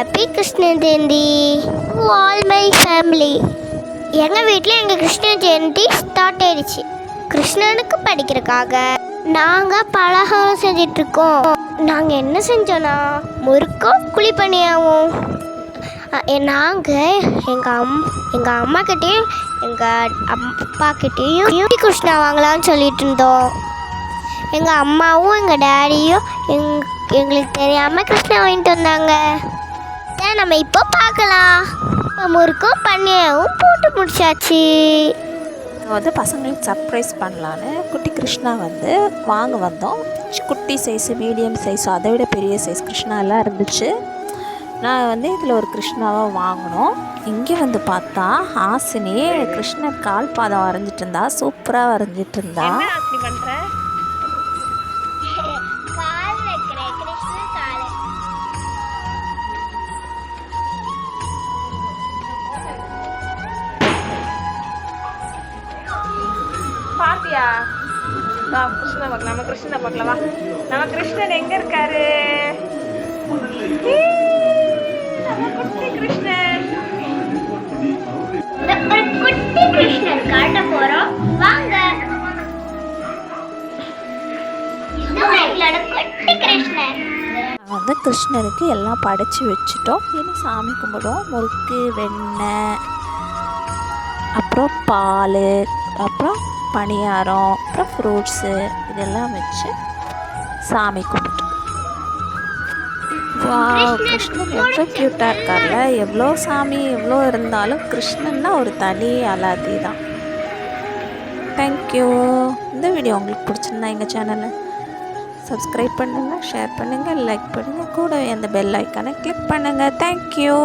Happy Krishna Jayanthi all my family. எங்கள் வீட்டில் எங்கள் கிருஷ்ண ஜெயந்தி ஸ்டார்ட் ஆயிடுச்சு. கிருஷ்ணனுக்கு படிக்கிறதுக்காக நாங்கள் பலகாரம் செஞ்சிட்ருக்கோம். நாங்கள் என்ன செஞ்சோன்னா முறுக்கும் குழிப்பணியாவும். நாங்கள் எங்கள் அம்மாக்கிட்டேயும் எங்கள் அப்பாக்கிட்டேயும் கிருஷ்ணா வாங்கலாம்னு சொல்லிட்டு இருந்தோம். எங்கள் அம்மாவும் எங்கள் டேடியும் எங்களுக்கு தெரியாமல் கிருஷ்ணா வாங்கிட்டு வந்தாங்க. நம்ம இப்போ பார்க்கலாம். முறுக்கும் பண்ணியாவும் போட்டு முடிச்சாச்சு. பசங்களுக்கு சர்ப்ரைஸ் பண்ணலான்னு குட்டி கிருஷ்ணா வாங்க வந்தோம். குட்டி சைஸு, மீடியம் சைஸு, அதை விட பெரிய சைஸ் கிருஷ்ணாலாம் இருந்துச்சு. நான் இதில் ஒரு கிருஷ்ணாவை வாங்கினோம். இங்கே பார்த்தா ஹாசினி கிருஷ்ணர் கால் பாதம் வரைஞ்சிட்டு இருந்தா. சூப்பராக வரைஞ்சிட்டு இருந்தா. பாத்தியா? வா கிருஷ்ணா பார்க்கலாம். நம்ம கிருஷ்ணனை பார்க்கலாம். வா, நம்ம கிருஷ்ணன் எங்க இருக்காரு? குட்டி கிருஷ்ணன். ஒரு குட்டி கிருஷ்ணன் காட்ட போறோம். வாங்க. குட்டி கிருஷ்ணன். கிருஷ்ணருக்கு எல்லாம் படைச்சி வச்சுட்டோம். இனி சாமி கும்பிடுவோம். முறுக்கு, வெண்ணெய், அப்புறம் பால், அப்புறம் பணியாரம், அப்புறம் ஃப்ரூட்ஸு இதெல்லாம் வச்சு சாமி கும்பிட்டோம். கிருஷ்ணன் எவ்வளோ க்யூட்டாக இருக்கார்ல. எவ்வளோ சாமி எவ்வளோ இருந்தாலும் கிருஷ்ணன்னா ஒரு தனி அலாதி தான். தேங்க்யூ. இந்த வீடியோ உங்களுக்கு பிடிச்சிருந்தா எங்கள் சேனலை சப்ஸ்கிரைப் பண்ணுங்கள், ஷேர் பண்ணுங்கள், லைக் பண்ணுங்கள். கூடவே அந்த பெல் ஐக்கானை கிளிக் பண்ணுங்கள். தேங்க்யூ.